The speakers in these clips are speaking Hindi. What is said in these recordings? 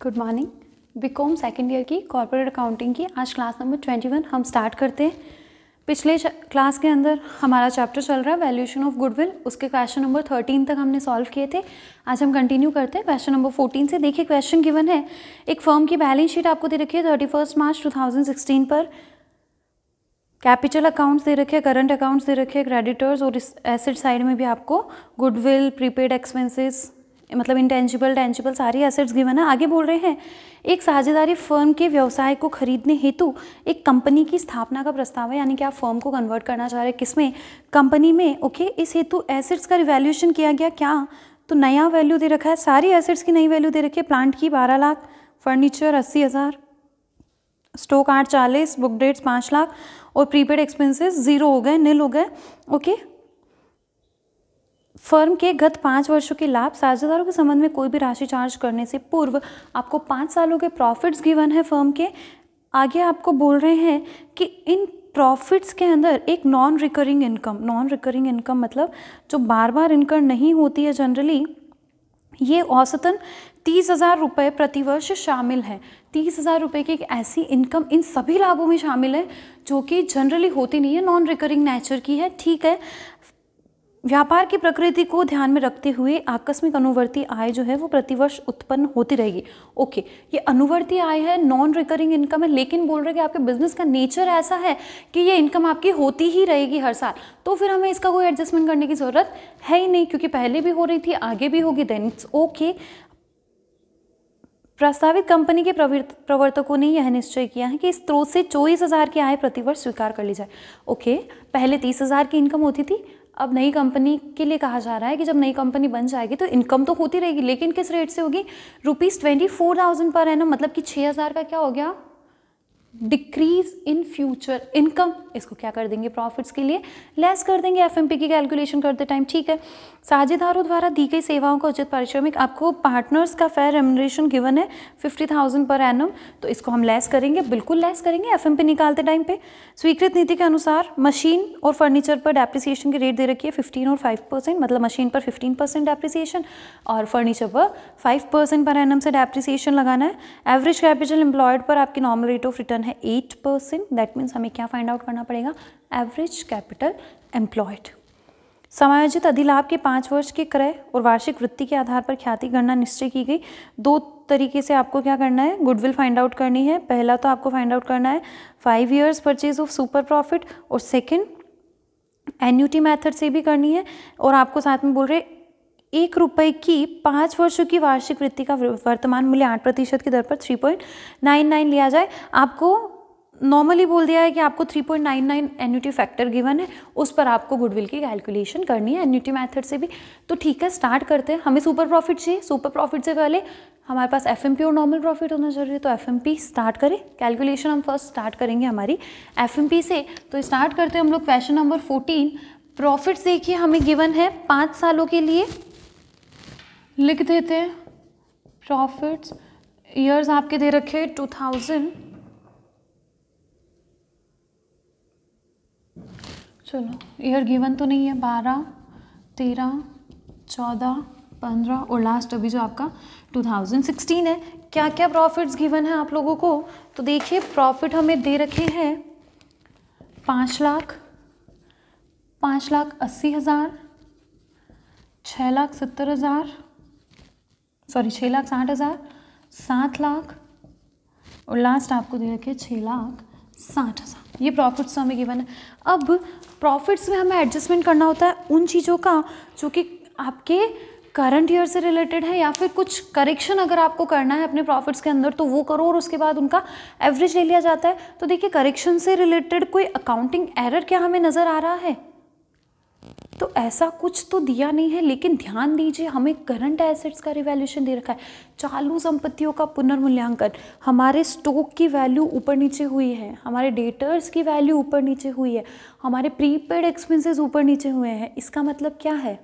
Good morning. BCom second year की कॉर्पोरेट अकाउंटिंग की आज क्लास नंबर 21 हम स्टार्ट करते हैं। पिछले क्लास के अंदर हमारा चैप्टर चल रहा है वैल्यूएशन ऑफ गुडविल, उसके क्वेश्चन नंबर 13 तक हमने सॉल्व किए थे। आज हम कंटिन्यू करते हैं क्वेश्चन नंबर 14 से। देखिए क्वेश्चन गिवन है, एक फर्म की बैलेंस शीट आपको दे रखी है 31 मार्च 2016 पर। कैपिटल अकाउंट्स दे रखे हैं, करंट अकाउंट्स दे रखे हैं, क्रेडिटर्स और इस एसेट साइड में भी आपको गुडविल, प्रीपेड एक्सपेंसेस, मतलब इंटेंजिबल टेंजिबल सारी एसेट्स गिवन है। आगे बोल रहे हैं एक साझेदारी फर्म के व्यवसाय को खरीदने हेतु एक कंपनी की स्थापना का प्रस्ताव है, यानी कि आप फर्म को कन्वर्ट करना चाह रहे हैं किसमें, कंपनी में। ओके, इस हेतु एसेट्स का रिवैल्यूएशन किया गया क्या, तो नया वैल्यू दे रखा है, सारी एसेट्स की नई वैल्यू दे रखी है। प्लांट की 12 lakh, furniture 80,000, stock 840, book debts 5 lakh और प्रीपेड एक्सपेंसेस 0 हो गए, निल हो गए। ओके, फर्म के गत 5 वर्षों के लाभ साझेदारों के संबंध में कोई भी राशि चार्ज करने से पूर्व आपको 5 सालों के प्रॉफिट्स गिवन है फर्म के। आगे आपको बोल रहे हैं कि इन प्रॉफिट्स के अंदर एक नॉन रिकरिंग इनकम मतलब जो बार बार इनकम नहीं होती है जनरली, ये औसतन 30,000 रुपये प्रतिवर्ष शामिल है। 30,000 रुपये की एक ऐसी इनकम इन सभी लाभों में शामिल है जो कि जनरली होती नहीं है, नॉन रिकरिंग नेचर की है। ठीक है, व्यापार की प्रकृति को ध्यान में रखते हुए आकस्मिक अनुवर्ती आय जो है वो प्रतिवर्ष उत्पन्न होती रहेगी। ओके, ये अनुवर्ती आय है, नॉन रिकरिंग इनकम है, लेकिन बोल रहे कि आपके बिजनेस का नेचर ऐसा है कि ये इनकम आपकी होती ही रहेगी हर साल, तो फिर हमें इसका कोई एडजस्टमेंट करने की ज़रूरत है ही नहीं, क्योंकि पहले भी हो रही थी, आगे भी होगी, देन इट्स ओके। प्रस्तावित कंपनी के प्रवर्तकों ने यह निश्चय किया है कि इस स्रोत से 24,000 की आय प्रतिवर्ष स्वीकार कर ली जाए। ओके, पहले 30,000 की इनकम होती थी, अब नई कंपनी के लिए कहा जा रहा है कि जब नई कंपनी बन जाएगी तो इनकम तो होती रहेगी, लेकिन किस रेट से होगी, ₹24,000 पर एनम, मतलब कि 6,000 का क्या हो गया, डिक्रीज इन फ्यूचर इनकम। इसको क्या कर देंगे, प्रॉफिट्स के लिए लेस कर देंगे एफएमपी की कैलकुलेशन करते टाइम। ठीक है, साझेदारों द्वारा दी गई सेवाओं का उचित पारिश्रमिक, आपको पार्टनर्स का फेयर रेम्युनरेशन गिवन है 50,000 पर एनम, तो इसको हम लेस करेंगे, बिल्कुल लेस करेंगे एफएमपी निकालते टाइम पे। स्वीकृत नीति के अनुसार मशीन और फर्नीचर पर डेप्रिसिएशन की रेट दे रखी है 15 और 5%, मतलब मशीन पर 15% डेप्रिसिएशन और फर्नीचर पर 5% पर एनम से डेप्रिसिएशन लगाना है। एवरेज कैपिटल एम्प्लॉयड पर आपकी नॉर्मल रेट ऑफ रिटर्न है 8%, दैट मीन्स हमें क्या फाइंड आउट करना पड़ेगा, एवरेज कैपिटल एम्प्लॉयड। समायोजित अधिलाभ के 5 वर्ष के क्रय और वार्षिक वृत्ति के आधार पर ख्याति गणना निश्चय की गई। 2 तरीके से आपको क्या करना है, गुडविल फाइंड आउट करनी है। पहला तो आपको फाइंड आउट करना है 5 years purchase of super profit, और सेकंड एन्युटी मेथड से भी करनी है। और आपको साथ में बोल रहे ₹1 की 5 वर्षों की वार्षिक वृत्ति का वर्तमान मूल्य 8% की दर पर 3.99 लिया जाए। आपको नॉर्मली बोल दिया है कि आपको 3.99 एन्युटी फैक्टर गिवन है, उस पर आपको गुडविल की कैलकुलेशन करनी है एन्युटी मेथड से भी। तो ठीक है, स्टार्ट करते हैं। हमें सुपर प्रॉफिट चाहिए, सुपर प्रॉफिट से पहले हमारे पास एफएमपी और नॉर्मल प्रॉफिट होना जरूरी है, तो एफएमपी स्टार्ट करें। कैलकुलेशन हम फर्स्ट स्टार्ट करेंगे हमारी एफएमपी से। तो स्टार्ट करते हैं हम लोग क्वेश्चन नंबर 14। प्रॉफिट्स देखिए हमें गिवन है 5 सालों के लिए, लिख देते हैं प्रॉफिट्स। ईयर्स आपके दे रखे 2000, चलो ईयर गिवन तो नहीं है, 12, 13, 14, 15 और लास्ट अभी जो आपका 2016 है। क्या क्या प्रॉफिट्स गिवन है आप लोगों को, तो देखिए प्रॉफिट हमें दे रखे हैं 5 लाख, 5,80,000, 6,70,000, सॉरी 6,60,000, 7 लाख और लास्ट आपको दे रखे 6,60,000। ये प्रॉफिट्स हमें गिवन है। अब प्रॉफिट्स में हमें एडजस्टमेंट करना होता है उन चीज़ों का जो कि आपके करंट ईयर से रिलेटेड है, या फिर कुछ करेक्शन अगर आपको करना है अपने प्रॉफिट्स के अंदर तो वो करो, और उसके बाद उनका एवरेज ले लिया जाता है। तो देखिए करेक्शन से रिलेटेड कोई अकाउंटिंग एरर क्या हमें नज़र आ रहा है, तो ऐसा कुछ तो दिया नहीं है, लेकिन ध्यान दीजिए हमें करंट एसेट्स का रिवैल्यूएशन दे रखा है, चालू संपत्तियों का पुनर्मूल्यांकन, हमारे स्टॉक की वैल्यू ऊपर नीचे हुई है, हमारे डेटर्स की वैल्यू ऊपर नीचे हुई है, हमारे प्रीपेड एक्सपेंसेस ऊपर नीचे हुए हैं। इसका मतलब क्या है,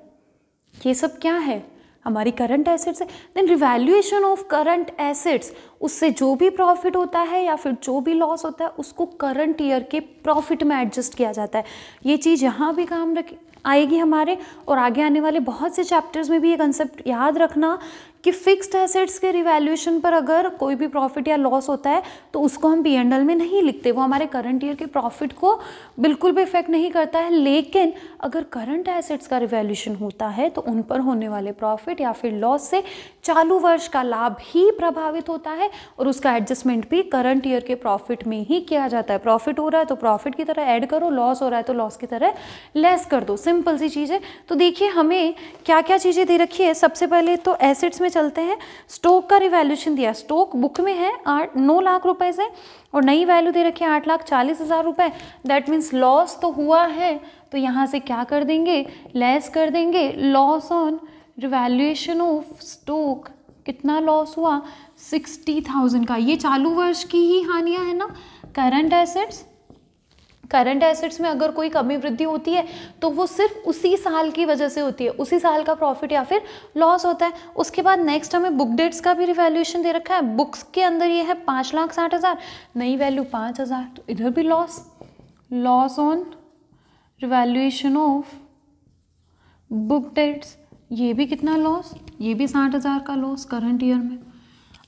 ये सब क्या है, हमारी करंट एसेट्स है। Then revaluation of current assets, उससे जो भी प्रॉफिट होता है या फिर जो भी लॉस होता है उसको करंट ईयर के प्रॉफिट में एडजस्ट किया जाता है। ये चीज़ यहाँ भी काम आएगी हमारे, और आगे आने वाले बहुत से चैप्टर्स में भी ये कंसेप्ट याद रखना कि फिक्स्ड एसेट्स के रिवैल्यूएशन पर अगर कोई भी प्रॉफिट या लॉस होता है तो उसको हम P&L में नहीं लिखते, वो हमारे करंट ईयर के प्रॉफिट को बिल्कुल भी इफेक्ट नहीं करता है। लेकिन अगर करंट एसेट्स का रिवैल्यूएशन होता है तो उन पर होने वाले प्रॉफिट या फिर लॉस से चालू वर्ष का लाभ ही प्रभावित होता है और उसका एडजस्टमेंट भी करंट ईयर के प्रॉफिट में ही किया जाता है। प्रॉफिट हो रहा है तो प्रॉफिट की तरह ऐड करो, लॉस हो रहा है तो लॉस की तरह लेस कर दो, सिंपल सी चीज़ है। तो देखिए हमें क्या क्या चीज़ें दे रखी है। सबसे पहले तो एसेट्स में चलते हैं। स्टॉक का रिवैल्यूएशन दिया, स्टॉक बुक में है 9 लाख रुपए से और नई वैल्यू दे रखी है 8,40,000 रुपए। दैट मीन्स लॉस तो हुआ है तो यहाँ से क्या कर देंगे, लेस कर देंगे। Loss on revaluation of stock, कितना लॉस हुआ, 60,000 का। ये चालू वर्ष की ही हानियां है ना। करंट एसेट्स में अगर कोई कमी वृद्धि होती है तो वो सिर्फ उसी साल की वजह से होती है, उसी साल का प्रॉफिट या फिर लॉस होता है। उसके बाद नेक्स्ट हमें बुक डेट्स का भी रिवैल्यूएशन दे रखा है। बुक्स के अंदर ये है 5,60,000, नई वैल्यू 5,000, तो इधर भी loss on revaluation of book debts, ये भी कितना लॉस, ये भी 60,000 का लॉस करंट ईयर में।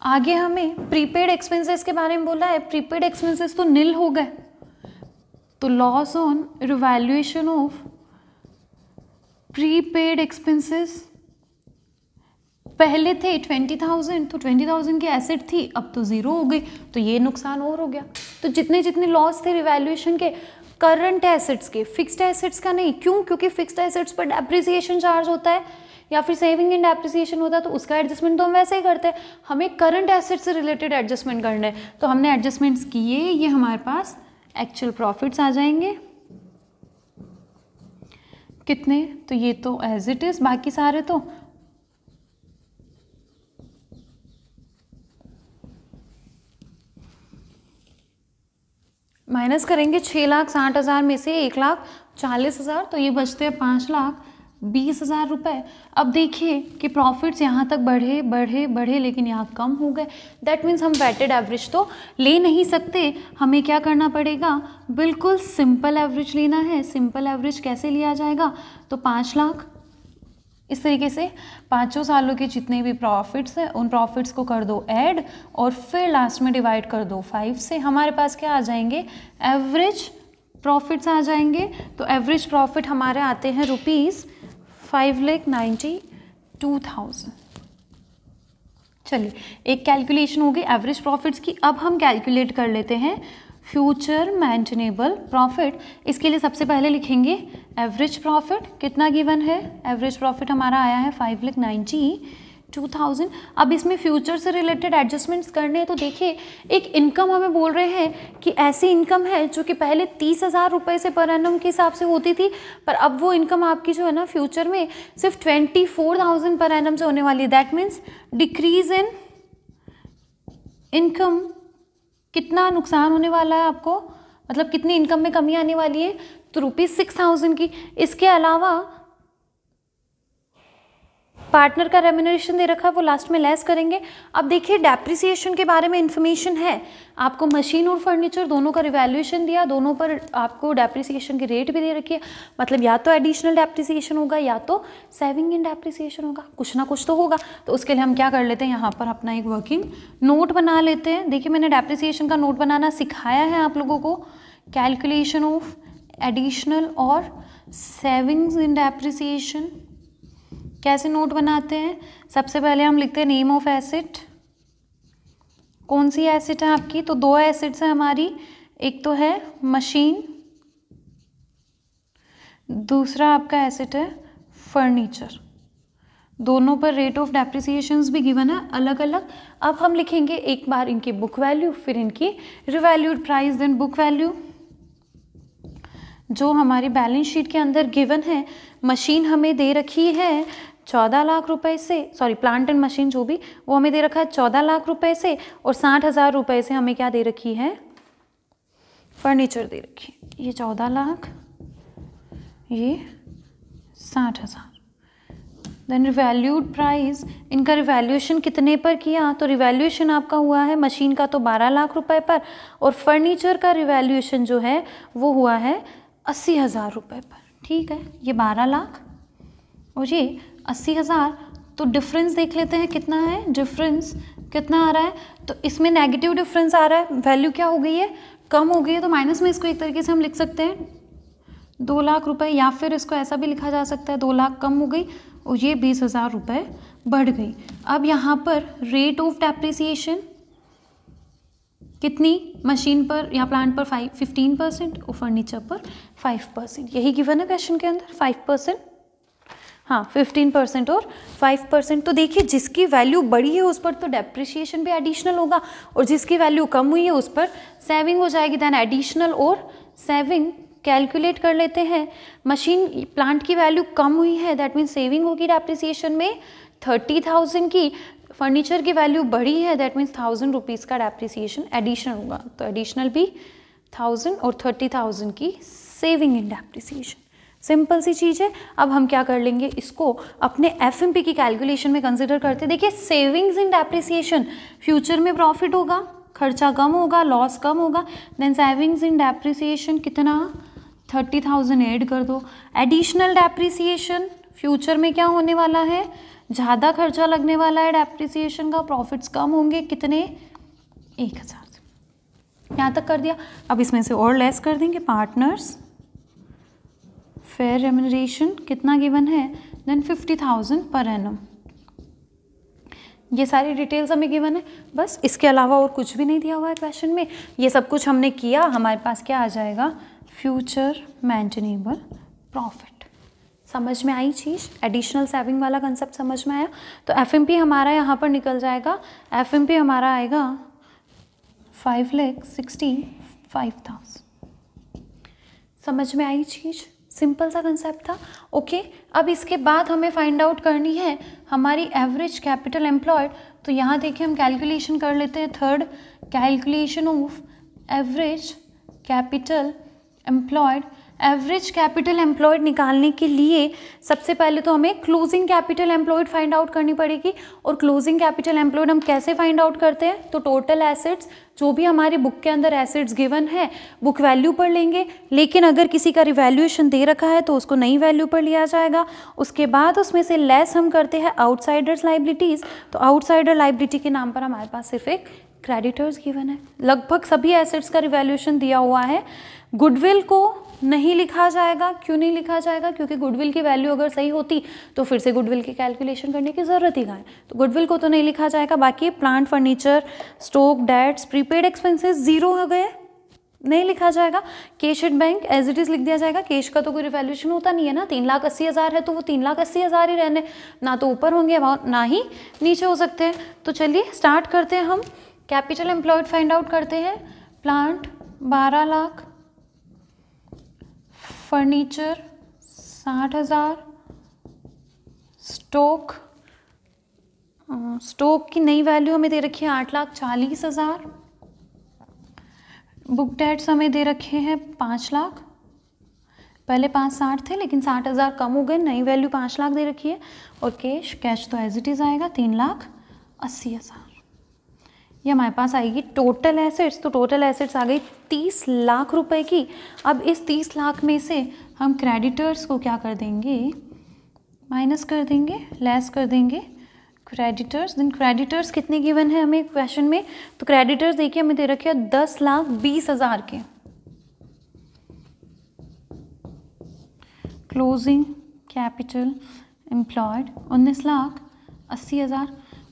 आगे हमें प्रीपेड एक्सपेंसेस के बारे में बोला है। प्रीपेड एक्सपेंसेस तो नील हो गए, तो loss on revaluation of prepaid expenses, पहले थे 20,000 तो 20,000 की एसेट थी, अब तो 0 हो गई, तो ये नुकसान और हो गया। तो जितने जितने लॉस थे रिवैल्यूएशन के करंट एसेट्स के, फिक्स्ड एसेट्स का नहीं। क्यों? क्योंकि फिक्स्ड एसेट्स पर डेप्रिसिएशन चार्ज होता है या फिर सेविंग इन डेप्रिसिएशन होता है, तो उसका एडजस्टमेंट तो हम वैसे ही करते हैं। हमें करंट एसेट से रिलेटेड एडजस्टमेंट करना है, तो हमने एडजस्टमेंट्स किए, ये हमारे पास एक्चुअल प्रॉफिट्स आ जाएंगे। कितने? तो ये तो एज इट इज, बाकी सारे तो माइनस करेंगे। 6,60,000 में से 1,40,000, तो ये बचते हैं 5,20,000 रुपए। अब देखिए कि प्रॉफिट्स यहाँ तक बढ़े बढ़े बढ़े लेकिन यहाँ कम हो गए। दैट मीन्स हम वेटेड एवरेज तो ले नहीं सकते, हमें क्या करना पड़ेगा, बिल्कुल सिंपल एवरेज लेना है। सिंपल एवरेज कैसे लिया जाएगा, तो 5 लाख, इस तरीके से 5 सालों के जितने भी प्रॉफिट्स हैं उन प्रॉफिट्स को कर दो ऐड और फिर लास्ट में डिवाइड कर दो 5 से। हमारे पास क्या आ जाएंगे, एवरेज प्रॉफिट्स आ जाएंगे। तो एवरेज प्रॉफिट हमारे आते हैं ₹5,92,000। चलिए एक कैलकुलेशन हो गई एवरेज प्रॉफिट्स की। अब हम कैलकुलेट कर लेते हैं फ्यूचर मेंटेनेबल प्रॉफिट। इसके लिए सबसे पहले लिखेंगे एवरेज प्रॉफिट, कितना गिवन है, एवरेज प्रॉफिट हमारा आया है 5,92,000। अब इसमें फ्यूचर से रिलेटेड एडजस्टमेंट्स करने हैं, तो देखिए एक इनकम हमें बोल रहे हैं कि ऐसी इनकम है जो कि पहले 30,000 रुपये से पर एनम के हिसाब से होती थी, पर अब वो इनकम आपकी जो है ना फ्यूचर में सिर्फ 24,000 पर एनम से होने वाली है। That means decrease in income, कितना नुकसान होने वाला है आपको, मतलब कितनी इनकम में कमी आने वाली है, तो ₹6,000 की। इसके अलावा पार्टनर का रेम्यूनरेशन दे रखा है, वो लास्ट में लेस करेंगे। अब देखिए डेप्रिसिएशन के बारे में इंफॉर्मेशन है आपको, मशीन और फर्नीचर दोनों का रिवैल्यूएशन दिया, दोनों पर आपको डेप्रिसिएशन की रेट भी दे रखी है। मतलब या तो एडिशनल डेप्रिसिएशन होगा या तो सेविंग इन डेप्रिसिएशन होगा, कुछ ना कुछ तो होगा। तो उसके लिए हम क्या कर लेते हैं, यहाँ पर अपना एक वर्किंग नोट बना लेते हैं। देखिए मैंने डेप्रिसिएशन का नोट बनाना सिखाया है आप लोगों को। कैलकुलेशन ऑफ एडिशनल और सेविंग्स इन डेप्रिसिएशन कैसे नोट बनाते हैं, सबसे पहले हम लिखते हैं नेम ऑफ एसेट। कौन सी एसेट है आपकी, तो 2 एसेट्स हैं हमारी, एक तो है मशीन, दूसरा आपका एसेट है फर्नीचर। दोनों पर रेट ऑफ डेप्रिसिएशंस भी गिवन है अलग अलग। अब हम लिखेंगे एक बार इनकी बुक वैल्यू, फिर इनकी revalued price, then book value. जो हमारी बैलेंस शीट के अंदर गिवन है, मशीन हमें दे रखी है 14 लाख रुपए से, सॉरी प्लांट एंड मशीन जो भी, वो हमें दे रखा है 14 लाख रुपए से, और 60,000 रुपए से हमें क्या दे रखी है, फर्नीचर दे रखी है। ये 14 लाख, ये 60,000। देन रिवैल्यूड प्राइस, इनका रिवैल्यूएशन कितने पर किया, तो रिवैल्यूएशन आपका हुआ है मशीन का तो 12 लाख रुपए पर, और फर्नीचर का रिवैल्यूएशन जो है वो हुआ है 80,000 रुपये पर। ठीक है, ये 12 लाख और ये 80,000, तो डिफरेंस देख लेते हैं कितना है, डिफरेंस कितना आ रहा है, तो इसमें नेगेटिव डिफरेंस आ रहा है, वैल्यू क्या हो गई है, कम हो गई है, तो माइनस में इसको एक तरीके से हम लिख सकते हैं 2 लाख रुपए, या फिर इसको ऐसा भी लिखा जा सकता है 2 लाख कम हो गई और ये 20,000 रुपये बढ़ गई। अब यहाँ पर रेट ऑफ डेप्रिसिएशन कितनी, मशीन पर या प्लांट पर 15% और फर्नीचर पर 5%, यही गिवन है क्वेश्चन के अंदर 5%, हाँ 15% और 5%। तो देखिए जिसकी वैल्यू बढ़ी है उस पर तो डेप्रिसिएशन भी एडिशनल होगा और जिसकी वैल्यू कम हुई है उस पर सेविंग हो जाएगी। देन एडिशनल और सेविंग कैलकुलेट कर लेते हैं। मशीन प्लांट की वैल्यू कम हुई है, दैट मीन्स सेविंग होगी डेप्रिसिएशन में 30,000 की, फर्नीचर की वैल्यू बढ़ी है, दैट मीन्स 1,000 रुपीज़ का डेप्रिसिएशन एडिशनल होगा, तो एडिशनल भी 1,000 और 30,000 की सेविंग इन डेप्रिसिएशन। सिंपल सी चीज़ है। अब हम क्या कर लेंगे, इसको अपने एफएमपी की कैलकुलेशन में कंसिडर करते हैं। देखिए सेविंग्स इन डेप्रिसिएशन, फ्यूचर में प्रॉफिट होगा, खर्चा कम होगा, लॉस कम होगा, देन सेविंग्स इन डेप्रिसिएशन कितना 30,000 ऐड कर दो। एडिशनल डेप्रिसिएशन, फ्यूचर में क्या होने वाला है, ज़्यादा खर्चा लगने वाला है डेप्रिसिएशन का, प्रॉफिट्स कम होंगे, कितने 1,000, यहाँ तक कर दिया। अब इसमें से और लेस कर देंगे, पार्टनर्स फेयर रेम्यूनरेशन कितना गिवन है, देन 50,000 पर एनम। ये सारी डिटेल्स हमें गिवन है, बस इसके अलावा और कुछ भी नहीं दिया हुआ है क्वेश्चन में। ये सब कुछ हमने किया, हमारे पास क्या आ जाएगा, फ्यूचर मेंटेनेबल प्रॉफिट। समझ में आई चीज़, एडिशनल सेविंग वाला कंसेप्ट समझ में आया। तो एफएमपी हमारा यहाँ पर निकल जाएगा, एफएमपी हमारा आएगा 5,65,000। समझ में आई चीज़, सिंपल सा कंसेप्ट था। ओके, अब इसके बाद हमें फाइंड आउट करनी है हमारी एवरेज कैपिटल एम्प्लॉयड। तो यहाँ देखिए हम कैलकुलेशन कर लेते हैं, third calculation of average capital employed. Average capital employed निकालने के लिए सबसे पहले तो हमें closing capital employed find out करनी पड़ेगी। और क्लोजिंग कैपिटल एम्प्लॉयड हम कैसे फाइंड आउट करते हैं, तो टोटल एसेट्स, जो भी हमारी बुक के अंदर एसेट्स गिवन है बुक वैल्यू पर लेंगे, लेकिन अगर किसी का रिवैल्यूएशन दे रखा है तो उसको नई वैल्यू पर लिया जाएगा। उसके बाद उसमें से लेस हम करते हैं आउटसाइडर्स लाइबिलिटीज़। तो आउटसाइडर लाइबिलिटी के नाम पर हमारे पास सिर्फ एक क्रेडिटर्स गिवन है। लगभग सभी एसेट्स का रिवैल्यूएशन दिया हुआ है। गुडविल को नहीं लिखा जाएगा, क्यों नहीं लिखा जाएगा, क्योंकि गुडविल की वैल्यू अगर सही होती तो फिर से गुडविल की कैलकुलेशन करने की ज़रूरत ही कहाँ है, तो गुडविल को तो नहीं लिखा जाएगा। बाकी plant, furniture, stock, debts, prepaid expenses zero हो गए, नहीं लिखा जाएगा। Cash at bank as it is लिख दिया जाएगा। कैश का तो कोई रिवैल्यूएशन होता नहीं है ना, 3,80,000 है तो वो 3,80,000 ही रहने, ना तो ऊपर होंगे ना ही नीचे हो सकते हैं। तो चलिए स्टार्ट करते हैं, हम कैपिटल एम्प्लॉयड फाइंड आउट करते हैं। प्लांट 12 लाख, फर्नीचर 60,000, स्टॉक की नई वैल्यू हमें दे रखी है 8,40,000। बुक डेट्स हमें दे रखे हैं 5 लाख, पहले 5,60 थे लेकिन 60,000 कम हो गए, नई वैल्यू 5 लाख दे रखी है। और कैश तो एज इट इज़ आएगा 3,80,000। ये हमारे पास आएगी टोटल एसेट्स। तो टोटल एसेट्स आ गई 30 लाख रुपए की। अब इस 30 लाख में से हम क्रेडिटर्स को क्या कर देंगे, माइनस कर देंगे, लेस कर देंगे क्रेडिटर्स। देन क्रेडिटर्स कितने गिवन है हमें क्वेश्चन में, तो क्रेडिटर्स देखिए हमें दे रखे हैं 10,20,000 के। Closing capital employed 19,80,000।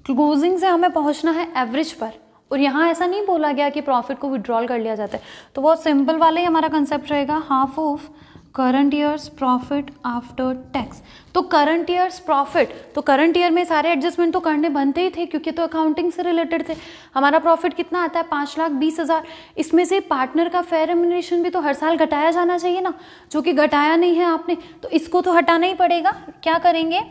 क्लोजिंग से हमें पहुंचना है एवरेज पर, और यहाँ ऐसा नहीं बोला गया कि प्रॉफिट को विड्रॉल कर लिया जाता है, तो बहुत सिंपल वाला ही हमारा कंसेप्ट रहेगा, half of current years profit after tax. तो करंट ईयर्स प्रॉफिट, तो करंट ईयर में सारे एडजस्टमेंट तो करने बनते ही थे क्योंकि तो अकाउंटिंग से रिलेटेड थे। हमारा प्रॉफिट कितना आता है 5,20,000। इसमें से पार्टनर का फेयर रेम्यूनरेशन भी तो हर साल घटाया जाना चाहिए ना, जो कि घटाया नहीं है आपने, तो इसको तो हटाना ही पड़ेगा। क्या करेंगे,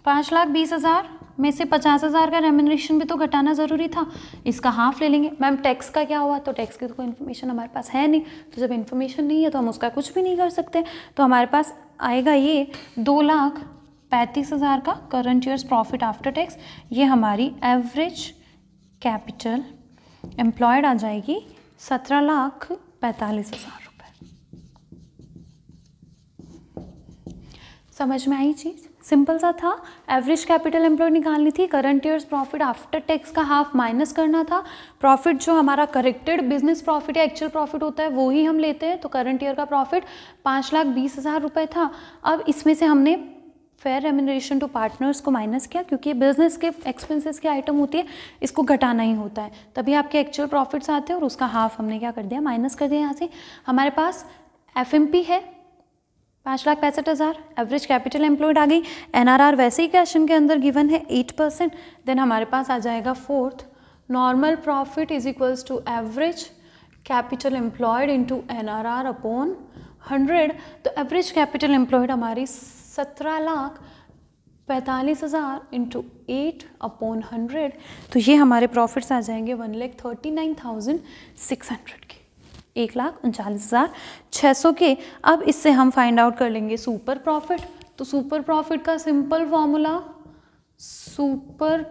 5,20,000 में से 50,000 का रेम्यूनरेशन भी तो घटाना ज़रूरी था, इसका हाफ ले लेंगे। मैम टैक्स का क्या हुआ, तो टैक्स की तो कोई इन्फॉर्मेशन हमारे पास है नहीं, तो जब इन्फॉर्मेशन नहीं है तो हम उसका कुछ भी नहीं कर सकते। तो हमारे पास आएगा ये 2,35,000 का current years profit after tax. ये हमारी एवरेज कैपिटल एम्प्लॉयड आ जाएगी 17,45,000 रुपये। समझ में आई चीज़। सिंपल सा था। एवरेज कैपिटल एम्प्लॉयड निकालनी थी, current years profit after tax का हाफ माइनस करना था, प्रॉफिट जो हमारा करेक्टेड बिजनेस प्रॉफिट या एक्चुअल प्रॉफिट होता है वो ही हम लेते हैं। तो करंट ईयर का प्रॉफिट 5,20,000 रुपये था। अब इसमें से हमने फेयर रेम्यूनरेशन टू पार्टनर्स को माइनस किया, क्योंकि बिजनेस के एक्सपेंसेस की आइटम होती है, इसको घटाना ही होता है, तभी आपके एक्चुअल प्रॉफिट्स आते हैं और उसका हाफ हमने क्या कर दिया, माइनस कर दिया। यहाँ से हमारे पास एफएमपी है 5,65,000, एवरेज कैपिटल एम्प्लॉयड आ गई, एनआरआर वैसे ही क्वेश्चन के अंदर गिवन है 8%। देन हमारे पास आ जाएगा fourth, normal profit is equals to average capital employed into NRR upon 100। तो एवरेज कैपिटल एम्प्लॉयड हमारी 17,45,000 इंटू 8 अपॉन 100। तो ये हमारे प्रॉफिट्स आ जाएंगे 1,39,600 के, 1,39,600 के। अब इससे हम फाइंड आउट कर लेंगे सुपर प्रॉफिट। तो सुपर प्रॉफिट का simple formula, super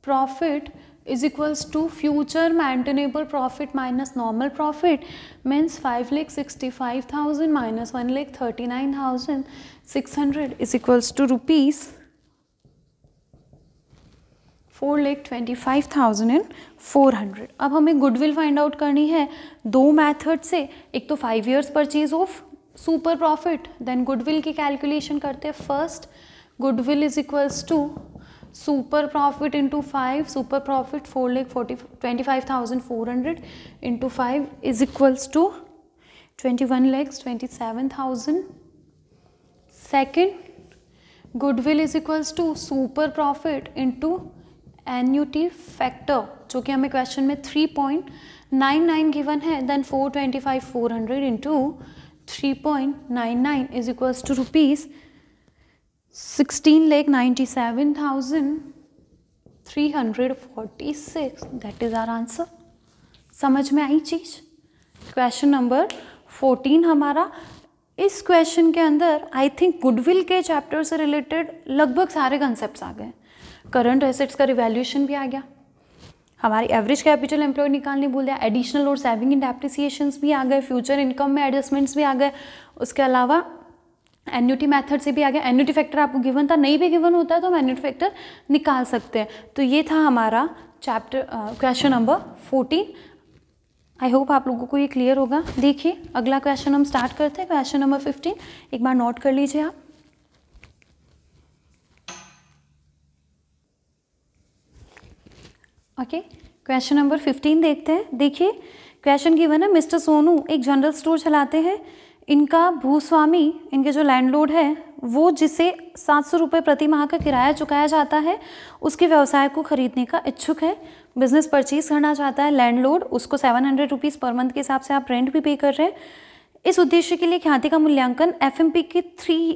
profit is equals to future maintainable profit minus normal profit, means 5,65,000 minus 1,39,600 is equals to rupees 4,25,400। अब हमें गुडविल फाइंड आउट करनी है दो मेथड से, एक तो 5 years purchase of super profit, then goodwill की कैलकुलेशन करते हैं। First goodwill is equals to super profit into 5, super profit 4,25,400 into 5 is equals to 21,27,000। Second goodwill is equals to super profit into annuity factor, जो कि हमें क्वेश्चन में 3.99 गिवन है, then 425,400 into 3.99 is equals to rupees 16,97,346। That is our answer. समझ में आई चीज? क्वेश्चन नंबर 14 हमारा। इस क्वेश्चन के अंदर आई थिंक गुडविल के चैप्टर से रिलेटेड लगभग सारे कंसेप्ट्स आ गए। करंट एसेट्स का रिवैल्यूएशन भी आ गया, हमारी एवरेज कैपिटल एम्प्लॉयड निकालनी भूल गया, एडिशनल और सेविंग इन डेप्रिसिएशंस भी आ गए, फ्यूचर इनकम में एडजस्टमेंट्स भी आ गए, उसके अलावा एन्यूटी मेथड से भी आ गया। एन्यूटी फैक्टर आपको गिवन था, नहीं भी गिवन होता है तो हम एन्यूटी फैक्टर निकाल सकते हैं। तो ये था हमारा chapter question number 14। I hope आप लोगों को ये क्लियर होगा। देखिए अगला क्वेश्चन हम स्टार्ट करते हैं, क्वेश्चन नंबर 15। एक बार नोट कर लीजिए आप। ओके, क्वेश्चन नंबर 15 देखते हैं। देखिए क्वेश्चन गिवन है, मिस्टर सोनू एक जनरल स्टोर चलाते हैं, इनका भूस्वामी, इनके जो लैंडलॉर्ड है, वो जिसे 700 रुपये प्रति माह का किराया चुकाया जाता है, उसके व्यवसाय को खरीदने का इच्छुक है, बिजनेस परचेज करना चाहता है लैंडलॉर्ड, उसको 700 रुपीज़ पर मंथ के हिसाब से आप रेंट भी पे कर रहे हैं। इस उद्देश्य के लिए ख्याति का मूल्यांकन एफएमपी के 3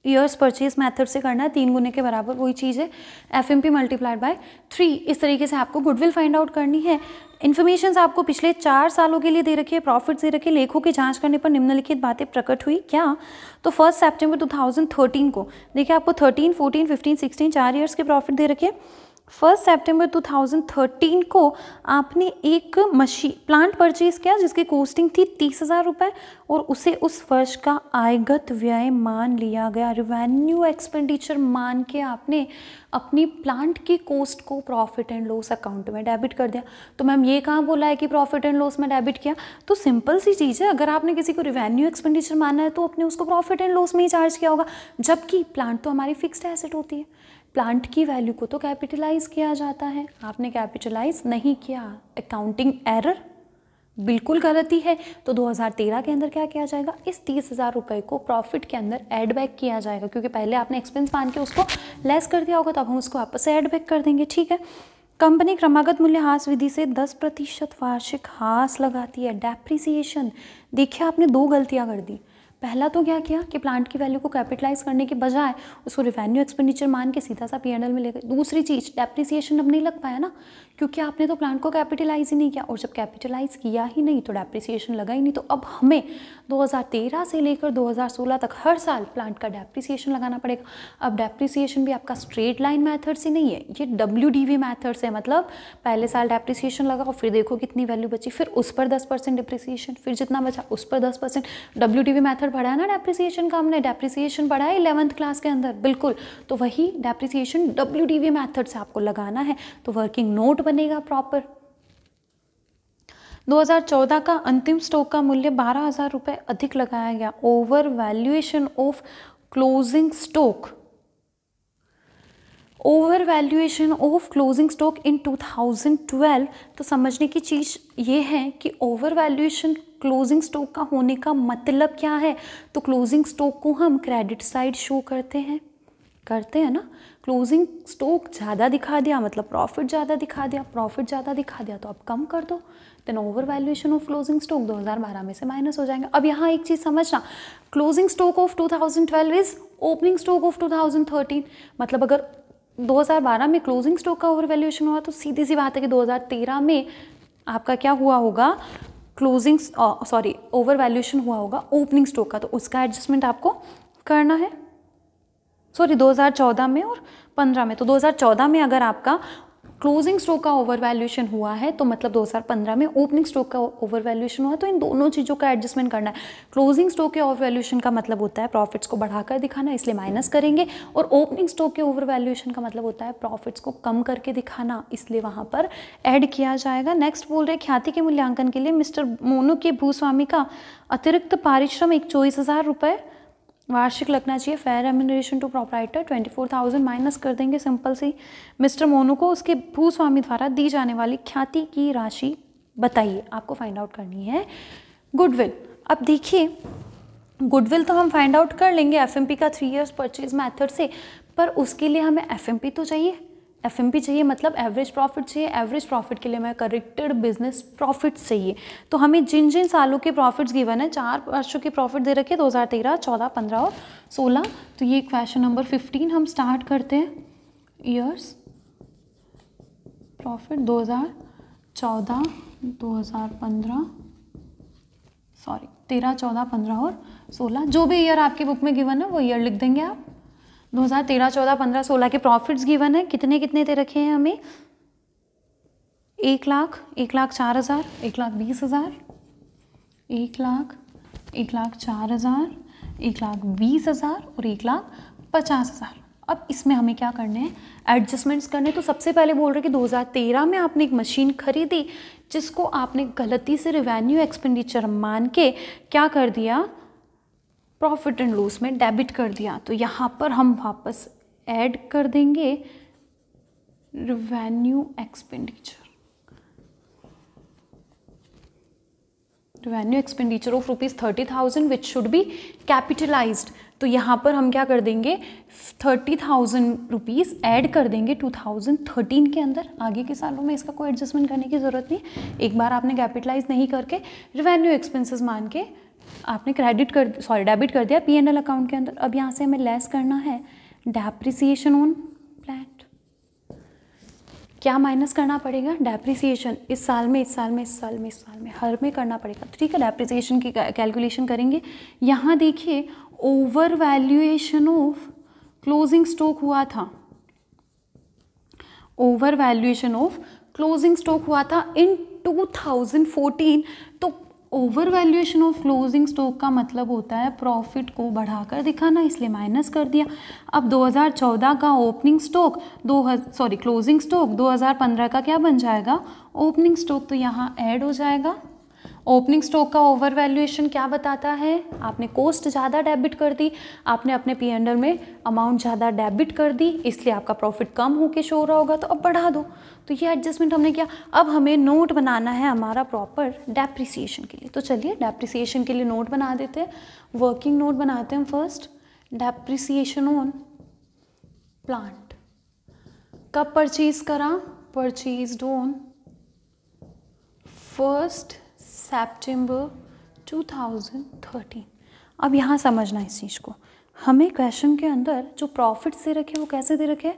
ईयर्स परचेज मेथड से करना है, 3 गुने के बराबर वही चीज़ है, एफएमपी मल्टीप्लाइड बाय 3। इस तरीके से आपको गुडविल फाइंड आउट करनी है। इन्फॉर्मेशन आपको पिछले 4 सालों के लिए दे रखी है, प्रॉफिट दे रखे, लेखों की जांच करने पर निम्नलिखित बातें प्रकट हुई क्या। तो 1 सितंबर 2013 को देखिए आपको 13, 14, 15, 16 4 ईयर्स के प्रॉफिट दे रखे। 1 सितंबर 2013 को आपने एक मशीन प्लांट परचेज किया जिसकी कॉस्टिंग थी 30,000 रुपये और उसे उस वर्ष का आयगत व्यय मान लिया गया। रिवेन्यू एक्सपेंडिचर मान के आपने अपनी प्लांट की कॉस्ट को प्रॉफिट एंड लॉस अकाउंट में डेबिट कर दिया। तो मैम ये कहाँ बोला है कि प्रॉफिट एंड लॉस में डेबिट किया? तो सिंपल सी चीज़ है, अगर आपने किसी को रिवेन्यू एक्सपेंडिचर माना है तो आपने उसको प्रॉफिट एंड लॉस में ही चार्ज किया होगा, जबकि प्लांट तो हमारी फिक्स्ड एसेट होती है, प्लांट की वैल्यू को तो कैपिटलाइज किया जाता है, आपने कैपिटलाइज नहीं किया, अकाउंटिंग एरर, बिल्कुल गलती है। तो 2013 के अंदर क्या किया जाएगा, इस 30,000 रुपये को प्रॉफिट के अंदर ऐड बैक किया जाएगा, क्योंकि पहले आपने एक्सपेंस मान के उसको लेस कर दिया होगा, तब हम उसको वापस से ऐड बैक कर देंगे। ठीक है। कंपनी क्रमागत मूल्य ह्रास विधि से 10% वार्षिक ह्रास लगाती है। डेप्रिसिएशन, देखिए आपने 2 गलतियाँ कर दी। पहला तो क्या किया कि प्लांट की वैल्यू को कैपिटलाइज करने के बजाय उसको रिवेन्यू एक्सपेंडिचर मान के सीधा सा पीएनएल में ले गए। दूसरी चीज़, डेप्रिसिएशन अब नहीं लग पाया ना, क्योंकि आपने तो प्लांट को कैपिटलाइज ही नहीं किया, और जब कैपिटलाइज किया ही नहीं तो डेप्रिसिएशन लगा ही नहीं। तो अब हमें 2013 से लेकर 2016 तक हर साल प्लांट का डेप्रिसिएशन लगाना पड़ेगा। अब डेप्रिसिएशन भी आपका स्ट्रेट लाइन मेथड से नहीं है, ये WDV मेथड से, मतलब पहले साल डेप्रिसिएशन लगा और फिर देखो कितनी वैल्यू बची, फिर उस पर 10% डिप्रिसिएशन, फिर जितना बचा उस पर 10%। WDV मेथड मेथड पढ़ा है ना डेप्रिसिएशन का, हमने डेप्रिसिएशन पढ़ा है 11th क्लास के अंदर, बिल्कुल। तो वही डेप्रिसिएशन WDV मेथड से आपको लगाना है, तो वर्किंग नोट बनेगा प्रॉपर। 2014 का अंतिम स्टॉक का मूल्य 12,000 रुपये अधिक लगाया गया। Over valuation of closing stock, over valuation of closing stock in 2012। तो समझने की चीज़ ये है कि ओवर वैल्यूएशन क्लोजिंग स्टॉक का होने का मतलब क्या है। तो क्लोजिंग स्टॉक को हम क्रेडिट साइड शो करते हैं ना। क्लोजिंग स्टॉक ज़्यादा दिखा दिया मतलब प्रॉफिट ज़्यादा दिखा दिया, प्रॉफिट ज़्यादा दिखा दिया तो अब कम कर दो, then overvaluation of closing stock 2012 में से माइनस हो जाएंगे। अब यहाँ एक चीज़ समझना, closing stock of 2012 is opening stock of 2013। मतलब अगर 2012 में क्लोजिंग स्टॉक का ओवर वैल्यूएशन हुआ तो सीधी सी बात है कि 2013 में आपका क्या हुआ होगा, क्लोजिंग ओवर वैल्यूएशन हुआ होगा ओपनिंग स्टॉक का, तो उसका एडजस्टमेंट आपको करना है। 2014 में और 15 में, तो 2014 में अगर आपका क्लोजिंग स्टॉक का ओवर वैल्यूएशन हुआ है तो मतलब 2015 में ओपनिंग स्टॉक का ओवर वैल्यूएशन हुआ है, तो इन दोनों चीज़ों का एडजस्टमेंट करना है। क्लोजिंग स्टॉक के ओवर वैल्यूएशन का मतलब होता है प्रॉफिट्स को बढ़ाकर दिखाना, इसलिए माइनस करेंगे, और ओपनिंग स्टॉक के ओवर वैल्यूएशन का मतलब होता है प्रॉफिट्स को कम करके दिखाना, इसलिए वहाँ पर ऐड किया जाएगा। नेक्स्ट बोल रहे ख्याति के मूल्यांकन के लिए मिस्टर मोनू के भूस्वामी का अतिरिक्त पारिश्रमिक 24,000 रुपये वार्षिक लगना चाहिए। Fair remuneration to proprietor 24,000 minus कर देंगे, सिंपल सी। मिस्टर मोनू को उसके भूस्वामी द्वारा दी जाने वाली ख्याति की राशि बताइए, आपको फाइंड आउट करनी है। गुडविल, अब देखिए गुडविल तो हम फाइंड आउट कर लेंगे FMP का 3 years परचेज मैथड से, पर उसके लिए हमें FMP तो चाहिए। FMP चाहिए मतलब एवरेज प्रॉफिट चाहिए। एवरेज प्रॉफिट के लिए हमें करेक्टेड बिजनेस प्रॉफिट चाहिए। तो हमें जिन जिन सालों के प्रॉफिट्स गिवन है, 4 वर्षों के प्रॉफिट दे रखे 2013, 14, 15 और 16। तो ये क्वेश्चन नंबर 15 हम स्टार्ट करते हैं। ईयर्स प्रॉफिट 2014, 2015, 13, 14, 15 और 16, जो भी ईयर आपकी बुक में गिवन है वो ईयर लिख देंगे आप। 2013, 14, 15, 16 के प्रॉफिट्स गिवन है, कितने कितने दे रखे हैं हमें, 1 लाख, 1,04,000, 1,20,000, 1 लाख, 1,04,000, 1,20,000 और 1,50,000। अब इसमें हमें क्या करने हैं, एडजस्टमेंट्स करने। तो सबसे पहले बोल रहे कि 2013 में आपने एक मशीन खरीदी जिसको आपने गलती से रेवेन्यू एक्सपेंडिचर मान के क्या कर दिया, प्रॉफिट एंड लॉस में डेबिट कर दिया। तो यहाँ पर हम वापस ऐड कर देंगे revenue expenditure, revenue expenditure of ₹30,000 which should be capitalised. तो यहाँ पर हम क्या कर देंगे, 30,000 रुपीज़ ऐड कर देंगे 2013 के अंदर। आगे के सालों में इसका कोई एडजस्टमेंट करने की ज़रूरत नहीं। एक बार आपने कैपिटलाइज नहीं करके रेवेन्यू एक्सपेंसेस मान के आपने डेबिट कर दिया P&L अकाउंट के अंदर। अब यहाँ से हमें लेस करना है डेप्रिसिएशन ऑन प्लांट। क्या माइनस करना पड़ेगा, डेप्रिसिएशन इस साल में, इस साल में, इस साल में, इस साल में, हर में करना पड़ेगा। तो ठीक है, डेप्रिसिएशन की कैलकुलेशन करेंगे। यहाँ देखिए over valuation of closing stock हुआ था, over valuation of closing stock हुआ था इन 2014। तो over valuation of closing stock का मतलब होता है प्रॉफिट को बढ़ाकर दिखाना, इसलिए माइनस कर दिया। अब 2014 का ओपनिंग स्टॉक क्लोजिंग स्टॉक 2015 का क्या बन जाएगा, ओपनिंग स्टॉक। तो यहाँ ऐड हो जाएगा। ओपनिंग स्टॉक का ओवर वैल्यूएशन क्या बताता है, आपने कॉस्ट ज़्यादा डेबिट कर दी, आपने अपने P&L में अमाउंट ज़्यादा डेबिट कर दी, इसलिए आपका प्रॉफिट कम होके शो हो रहा होगा, तो अब बढ़ा दो। तो ये एडजस्टमेंट हमने किया। अब हमें नोट बनाना है हमारा प्रॉपर डेप्रिसिएशन के लिए। तो चलिए डेप्रिसिएशन के लिए नोट बना देते हैं, वर्किंग नोट बनाते हैं फर्स्ट। डेप्रिसिएशन ऑन प्लांट कब परचेज करा, परचेज्ड ऑन 1 सितंबर 2013। अब यहाँ समझना इस चीज़ को, हमें क्वेश्चन के अंदर जो प्रॉफिट्स दे रखे वो कैसे दे रखे,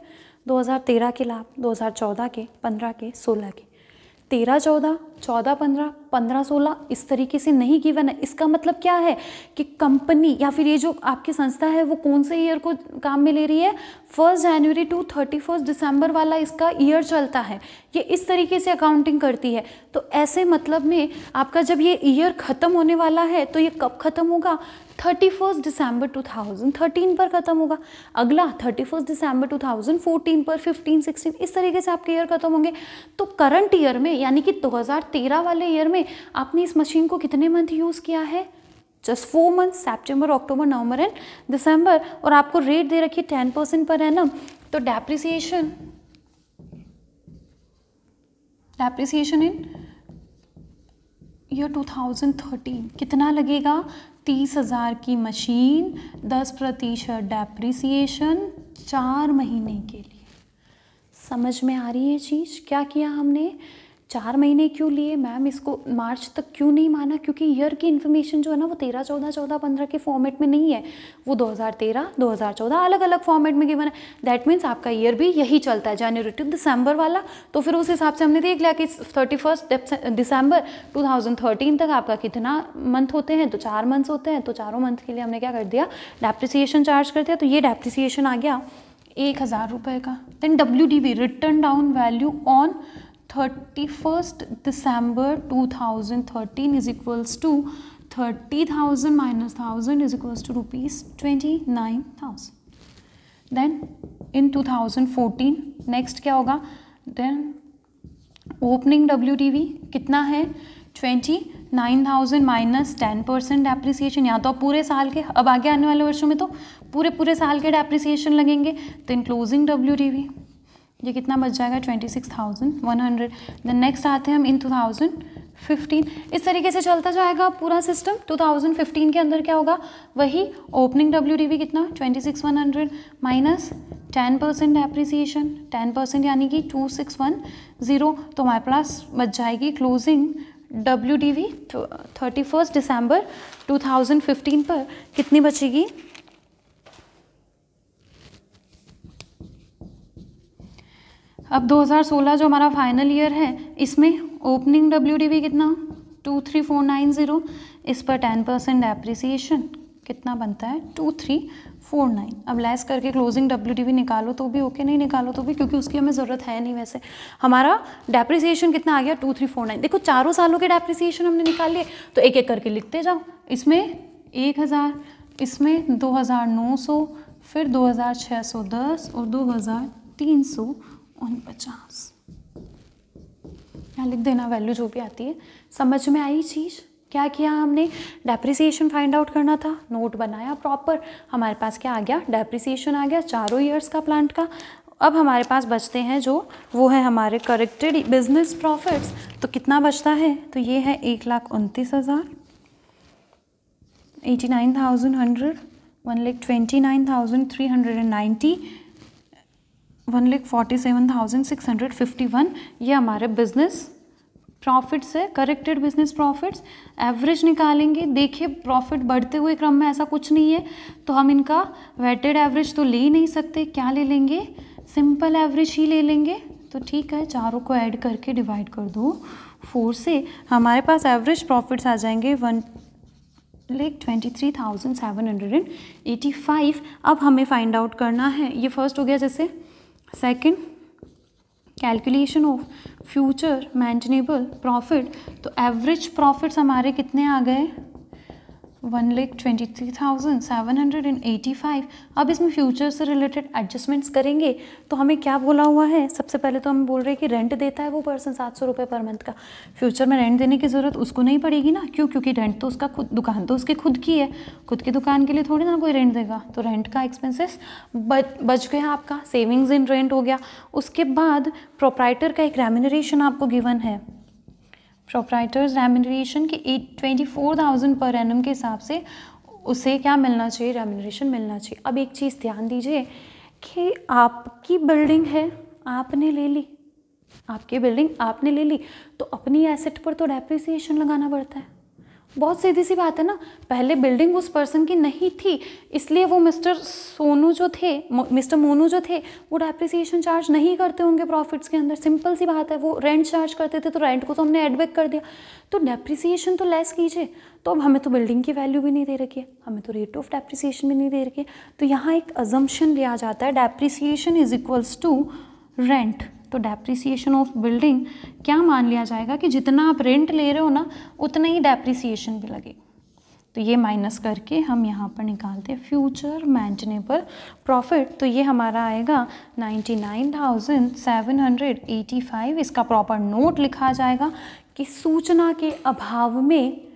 2013 के लाभ, 2014 के, 15 के, 16 के। 13, 14 14-15, 15-16 इस तरीके से नहीं गिवन है। इसका मतलब क्या है कि कंपनी या फिर ये जो आपकी संस्था है वो कौन से ईयर को काम में ले रही है, 1 जनवरी टू 31 दिसंबर वाला इसका ईयर चलता है। ये इस तरीके से अकाउंटिंग करती है। तो ऐसे मतलब में आपका जब ये ईयर ख़त्म होने वाला है तो ये कब ख़त्म होगा, 31 दिसंबर 2013 पर ख़त्म होगा। अगला 31 दिसंबर 2014 पर, 15, 16 इस तरीके से आपके ईयर ख़त्म होंगे। तो करंट ईयर में यानी कि 2013 वाले ईयर में आपने इस मशीन को कितने मंथ यूज़ किया है, जस्ट 4 मंथ, सितंबर, अक्टूबर, नवंबर एंड दिसंबर। और आपको रेट दे रखी 10% पर एनम। तो डेप्रिसिएशन इन ईयर 2013 कितना लगेगा, 30,000 की मशीन, 10% डेप्रिसिएशन 4 महीने के लिए। समझ में आ रही है चीज़? क्या किया हमने, 4 महीने क्यों लिए मैम, इसको मार्च तक क्यों नहीं माना, क्योंकि ईयर की इन्फॉर्मेशन जो है ना वो 13, 14, 14, 15 के फॉर्मेट में नहीं है, वो 2013, 2014 अलग अलग फॉर्मेट में गिवन है। दैट मीन्स आपका ईयर भी यही चलता है, जनवरी टू दिसंबर वाला। तो फिर उस हिसाब से हमने देख लिया कि 31 दिसंबर 2013 तक आपका कितना मंथ होते हैं, तो 4 मंथ्स होते हैं। तो चारों मंथ के लिए हमने क्या कर दिया, डेप्रिसिएशन चार्ज कर दिया। तो ये डेप्रिसिएशन आ गया 1,000 रुपये का। Then WDV written down value on 31 December 2013 is equals to 30,000 minus 1,000 is equals to ₹29,000। Then in 2014 next क्या होगा, देन ओपनिंग WDV कितना है, 29,000 माइनस 10% डेप्रिसिएशन, या तो पूरे साल के, अब आगे आने वाले वर्षों में तो पूरे साल के डेप्रिसिएशन लगेंगे। देन क्लोजिंग WDV ये कितना बच जाएगा, 26,100। देन नेक्स्ट आते हैं हम इन 2015। इस तरीके से चलता जाएगा पूरा सिस्टम। 2015 के अंदर क्या होगा, वही ओपनिंग WDV कितना, 26,100 माइनस 10% डेप्रिसिएशन, 10% यानी कि 2,610। तो हमारे पास बच जाएगी क्लोजिंग WDV 31 दिसंबर 2015 पर कितनी बचेगी, अब 2016 जो हमारा फाइनल ईयर है इसमें ओपनिंग WDV कितना, 23,490, इस पर 10% डेप्रिसिएशन कितना बनता है, 2349। अब लेस करके क्लोजिंग WDV निकालो तो भी ओके, नहीं निकालो तो भी, क्योंकि उसकी हमें ज़रूरत है नहीं। वैसे हमारा डेप्रिसिएशन कितना आ गया, 2349। देखो चारों सालों के डेप्रिसिएशन हमने निकाल लिए, तो एक एक करके लिखते जाओ। इसमें 1,000, इसमें 2,900, फिर 2,610 और 2,349। यहाँ लिख देना वैल्यू जो भी आती है। समझ में आई चीज़? क्या किया हमने, डेप्रिसिएशन फाइंड आउट करना था, नोट बनाया प्रॉपर, हमारे पास क्या आ गया, डेप्रिसिएशन आ गया चारों ईयर्स का प्लांट का। अब हमारे पास बचते हैं जो वो है हमारे करेक्टेड बिजनेस प्रॉफिट्स। तो कितना बचता है, तो ये है 1,29,000, 89,100, 1,29,390, 1,47,651। ये हमारे बिजनेस प्रॉफिट्स है, करेक्टेड बिजनेस प्रॉफिट्स। एवरेज निकालेंगे, देखिए प्रॉफिट बढ़ते हुए क्रम में ऐसा कुछ नहीं है, तो हम इनका वेटेड एवरेज तो ले ही नहीं सकते, क्या ले लेंगे, सिंपल एवरेज ही ले लेंगे। तो ठीक है, चारों को ऐड करके डिवाइड कर दो 4 से, हमारे पास एवरेज प्रॉफिट्स आ जाएंगे 1,23,785। अब हमें फाइंड आउट करना है, ये फर्स्ट हो गया। जैसे second, calculation of future maintainable profit. तो एवरेज प्रॉफिट्स हमारे कितने आ गए, 1,23,785। अब इसमें फ्यूचर से रिलेटेड एडजस्टमेंट्स करेंगे। तो हमें क्या बोला हुआ है, सबसे पहले तो हम बोल रहे हैं कि रेंट देता है वो पर्सन 700 रुपये पर मंथ का। फ्यूचर में रेंट देने की ज़रूरत उसको नहीं पड़ेगी ना, क्यों, क्योंकि रेंट तो उसका खुद, दुकान तो उसकी खुद की है, खुद की दुकान के लिए थोड़ी ना कोई रेंट देगा। तो रेंट का एक्सपेंसेस बच गया आपका, सेविंग्स इन रेंट हो गया। उसके बाद प्रोप्राइटर का एक रेम्यूनरेशन आपको गिवन है, प्रोप्राइटर्स रेम्यूनरेशन की 24,000 पर एनम के हिसाब से उसे क्या मिलना चाहिए, रेम्यूनरेशन मिलना चाहिए। अब एक चीज़ ध्यान दीजिए कि आपकी बिल्डिंग है, आपने ले ली, आपकी बिल्डिंग आपने ले ली, तो अपनी एसेट पर तो डेप्रिसिएशन लगाना पड़ता है। बहुत सीधी सी बात है ना, पहले बिल्डिंग उस पर्सन की नहीं थी, इसलिए वो मिस्टर मोनू जो थे वो डेप्रिसिएशन चार्ज नहीं करते होंगे प्रॉफिट्स के अंदर। सिंपल सी बात है, वो रेंट चार्ज करते थे तो रेंट को तो हमने एड बैक कर दिया, तो डेप्रिसिएशन तो लेस कीजिए। तो अब हमें तो बिल्डिंग की वैल्यू भी नहीं दे रखी है, हमें तो रेट ऑफ डेप्रिसिएशन भी नहीं दे रखी है, तो यहाँ एक अजम्पशन लिया जाता है, depreciation is equals to rent. तो डेप्रिसिएशन ऑफ बिल्डिंग क्या मान लिया जाएगा कि जितना आप रेंट ले रहे हो ना उतना ही डेप्रिसिएशन भी लगेगा। तो ये माइनस करके हम यहाँ पर निकालते हैं फ्यूचर मेंटेनेबल प्रॉफिट, तो ये हमारा आएगा 99,785। इसका प्रॉपर नोट लिखा जाएगा कि सूचना के अभाव में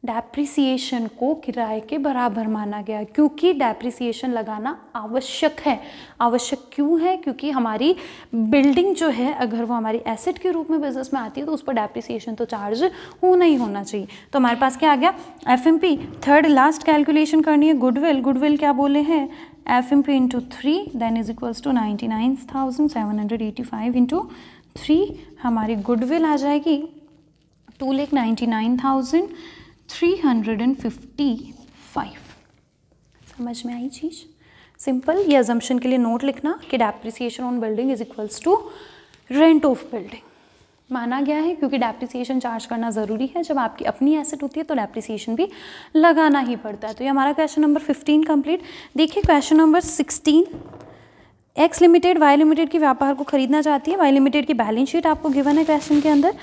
डेप्रिसिएशन को किराए के बराबर माना गया, क्योंकि डेप्रिसिएशन लगाना आवश्यक है। आवश्यक क्यों है? क्योंकि हमारी बिल्डिंग जो है अगर वो हमारी एसेट के रूप में बिजनेस में आती है तो उस पर डेप्रिसिएशन तो चार्ज होना ही होना चाहिए। तो हमारे पास क्या आ गया? एफएमपी। थर्ड लास्ट कैलकुलेशन करनी है गुडविल। गुडविल क्या बोले हैं? FMP into 3 then is equals to 99,785 into 3। हमारी गुडविल आ जाएगी 2,99,355। समझ में आई चीज़? सिंपल। ये अजम्पशन के लिए नोट लिखना कि depreciation on building is equals to rent of building माना गया है, क्योंकि डेप्रिसिएशन चार्ज करना ज़रूरी है। जब आपकी अपनी एसेट होती है तो डेप्रिसिएशन भी लगाना ही पड़ता है। तो ये हमारा क्वेश्चन नंबर 15 कंप्लीट। देखिए question number 16। X limited Y limited की व्यापार को खरीदना चाहती है। वाई लिमिटेड की बैलेंस शीट आपको गिवन है क्वेश्चन के अंदर।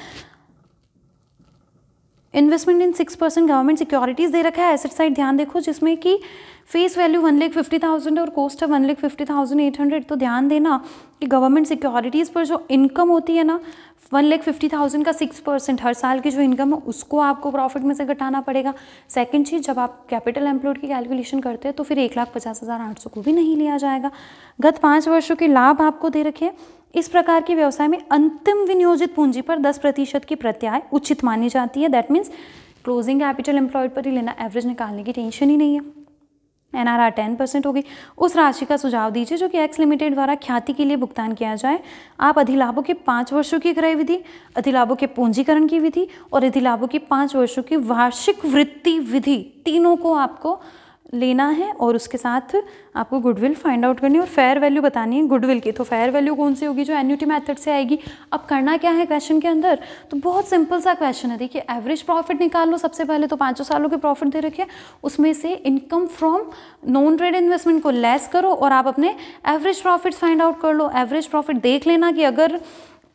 इन्वेस्टमेंट इन 6% गवर्नमेंट सिक्योरिटीज़ दे रखा है। एसेट साइड ध्यान देखो, जिसमें कि फेस वैल्यू 1,50,000 और कॉस्ट है 1,50,800। तो ध्यान देना कि गवर्नमेंट सिक्योरिटीज़ पर जो इनकम होती है ना 1,50,000 का 6% हर साल की जो इनकम है उसको आपको प्रॉफिट में से घटाना पड़ेगा। सेकंड चीज़, जब आप कैपिटल एम्प्लॉयड की कैलकुलेशन करते हैं तो फिर 1,50,800 को भी नहीं लिया जाएगा। गत 5 वर्षों के लाभ आपको दे रखे हैं। इस प्रकार के व्यवसाय में अंतिम विनियोजित पूंजी पर 10% की प्रत्याय उचित मानी जाती है। That means closing capital employed पर ही लेना, एवरेज निकालने की टेंशन ही नहीं है। NRR 10% होगी। उस राशि का सुझाव दीजिए जो कि एक्स लिमिटेड द्वारा ख्याति के लिए भुगतान किया जाए। आप अधिलाभों के 5 वर्षों की क्रय विधि, अधिलाभों के पूंजीकरण की विधि और अधिलाभों की 5 वर्षों की वार्षिक वृत्ति विधि, तीनों को आपको लेना है और उसके साथ आपको गुडविल फाइंड आउट करनी है और फेयर वैल्यू बतानी है गुडविल की। तो फेयर वैल्यू कौन सी होगी? जो एन्युटी मेथड से आएगी। अब करना क्या है क्वेश्चन के अंदर? तो बहुत सिंपल सा क्वेश्चन है। देखिए एवरेज प्रॉफिट निकाल लो। सबसे पहले तो 5 सालों के प्रॉफिट दे रखे, उसमें से income from non trade investment को लेस करो और आप अपने एवरेज प्रॉफिट फाइंड आउट कर लो। एवरेज प्रॉफिट देख लेना कि अगर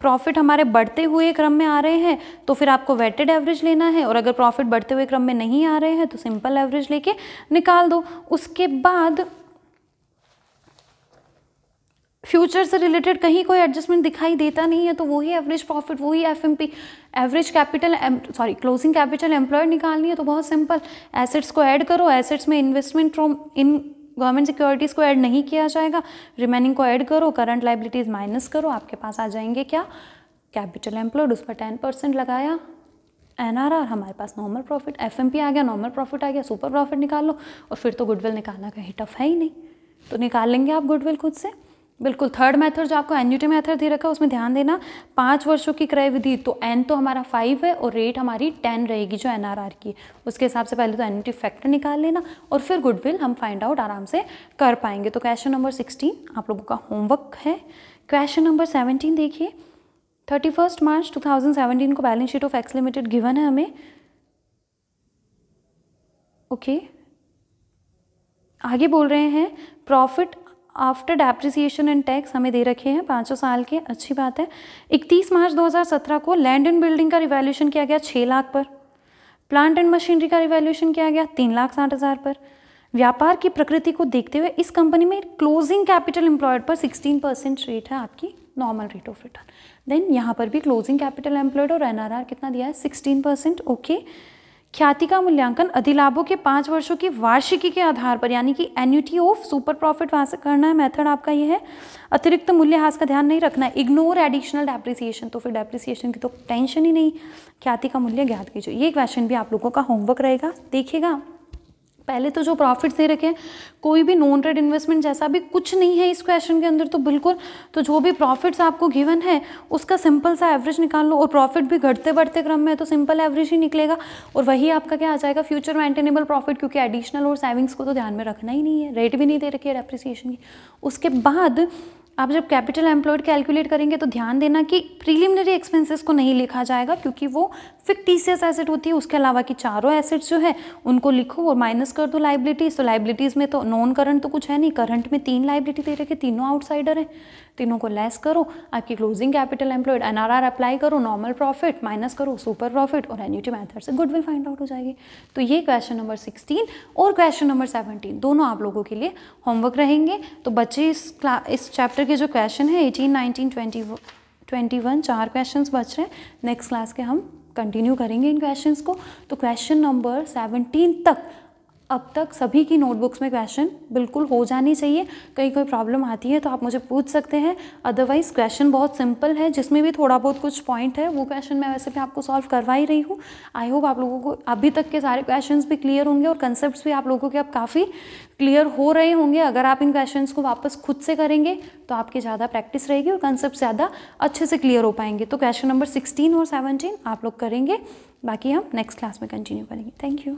प्रॉफिट हमारे बढ़ते हुए क्रम में आ रहे हैं तो फिर आपको वेटेड एवरेज लेना है, और अगर प्रॉफिट बढ़ते हुए क्रम में नहीं आ रहे हैं तो सिंपल एवरेज लेके निकाल दो। उसके बाद फ्यूचर से रिलेटेड कहीं कोई एडजस्टमेंट दिखाई देता नहीं है तो वही एवरेज प्रॉफिट, वही FMP, average capital closing capital employed निकालनी है। तो बहुत सिंपल, एसेट्स को ऐड करो। एसेट्स में investment from in government securities को ऐड नहीं किया जाएगा, रिमेनिंग को ऐड करो, करंट लाइबिलिटीज़ माइनस करो, आपके पास आ जाएंगे क्या? कैपिटल एम्प्लॉयड, उस पर 10% लगाया। NRR हमारे पास नॉर्मल प्रॉफिट, एफएमपी आ गया, नॉर्मल प्रॉफिट आ गया, सुपर प्रॉफिट निकाल लो और फिर तो गुडविल निकालना कहीं टफ है ही नहीं, तो निकाल लेंगे आप गुडविल खुद से। बिल्कुल। थर्ड मेथड जो आपको एन्युटी मेथड दे रखा है उसमें ध्यान देना 5 वर्षों की क्रय विधि, तो एन तो हमारा 5 है और रेट हमारी 10 रहेगी जो NRR की, उसके हिसाब से पहले तो एन्युटी फैक्टर निकाल लेना और फिर गुडविल हम फाइंड आउट आराम से कर पाएंगे। तो क्वेश्चन नंबर 16 आप लोगों का होमवर्क है। क्वेश्चन नंबर 17 देखिए। 31 मार्च 2017 को balance sheet of x limited given है हमें। ओके, आगे बोल रहे हैं profit after depreciation and tax हमें दे रखे हैं 5 साल के, अच्छी बात है। 31 मार्च 2017 को लैंड एंड बिल्डिंग का रिवैल्यूएशन किया गया 6 लाख पर, प्लांट एंड मशीनरी का रिवैल्यूएशन किया गया 3,60,000 पर। व्यापार की प्रकृति को देखते हुए इस कंपनी में क्लोजिंग कैपिटल एम्प्लॉयड पर 16% रेट है आपकी normal rate of return. Then यहाँ पर भी क्लोजिंग कैपिटल एम्प्लॉयड और NRR कितना दिया है? 16%। ओके। ख्याति का मूल्यांकन अधिलाभों के 5 वर्षों की वार्षिकी के आधार पर, यानी कि एन्युटी ऑफ सुपर प्रॉफिट वहाँ से करना है। मेथड आपका ये है। अतिरिक्त मूल्यह्रास का ध्यान नहीं रखना है, इग्नोर एडिशनल डेप्रिसिएशन, तो फिर डेप्रिसिएशन की तो टेंशन ही नहीं। ख्याति का मूल्य ज्ञात कीजिए। ये क्वेश्चन भी आप लोगों का होमवर्क रहेगा, देखिएगा। पहले तो जो प्रॉफिट्स दे रखे हैं, कोई भी नॉन ट्रेड इन्वेस्टमेंट जैसा भी कुछ नहीं है इस क्वेश्चन के अंदर, तो बिल्कुल तो जो भी प्रॉफिट्स आपको गिवन है उसका सिंपल सा एवरेज निकाल लो, और प्रॉफिट भी घटते बढ़ते क्रम में है तो सिंपल एवरेज ही निकलेगा, और वही आपका क्या आ जाएगा, फ्यूचर मेंटेनेबल प्रॉफिट, क्योंकि एडिशनल और सेविंग्स को तो ध्यान में रखना ही नहीं है, रेट भी नहीं दे रखी है डेप्रिसिएशन की। उसके बाद आप जब कैपिटल एम्प्लॉयड कैलकुलेट करेंगे तो ध्यान देना कि प्रीलिमिनरी एक्सपेंसेस को नहीं लिखा जाएगा, क्योंकि वो फिक्टिशियस एसेट होती है। उसके अलावा की चारों एसेट्स जो है उनको लिखो और माइनस कर दो लाइबिलिटीज़। तो लाइबिलिटीज़ में तो नॉन करंट तो कुछ है नहीं, करंट में 3 लाइबिलिटी दे रखे, तीनों आउटसाइडर है, तीनों को लेस करो, आपकी closing capital employed NRR apply करो, नॉर्मल प्रॉफिट माइनस करो सुपर प्रॉफिट, और एन्युटी मेथड से गुडविल फाइंड आउट हो जाएगी। तो ये क्वेश्चन नंबर 16 और क्वेश्चन नंबर 17 दोनों आप लोगों के लिए होमवर्क रहेंगे। तो बच्चे इस चैप्टर के जो क्वेश्चन है 18, 19, 20, 21 4 क्वेश्चंस बच रहे हैं। नेक्स्ट क्लास के हम कंटिन्यू करेंगे इन क्वेश्चंस को। तो क्वेश्चन नंबर 17 तक अब तक सभी की नोटबुक्स में क्वेश्चन बिल्कुल हो जानी चाहिए। कहीं कोई प्रॉब्लम आती है तो आप मुझे पूछ सकते हैं, अदरवाइज क्वेश्चन बहुत सिंपल है, जिसमें भी थोड़ा बहुत कुछ पॉइंट है वो क्वेश्चन मैं वैसे भी आपको सॉल्व करवा ही रही हूँ। आई होप आप लोगों को अभी तक के सारे क्वेश्चंस भी क्लियर होंगे और कंसेप्ट्स भी आप लोगों के अब काफ़ी क्लियर हो रहे होंगे। अगर आप इन क्वेश्चंस को वापस खुद से करेंगे तो आपकी ज़्यादा प्रैक्टिस रहेगी और कंसेप्ट ज़्यादा अच्छे से क्लियर हो पाएंगे। तो क्वेश्चन नंबर 16 और 17 आप लोग करेंगे, बाकी हम नेक्स्ट क्लास में कंटिन्यू करेंगे। Thank you.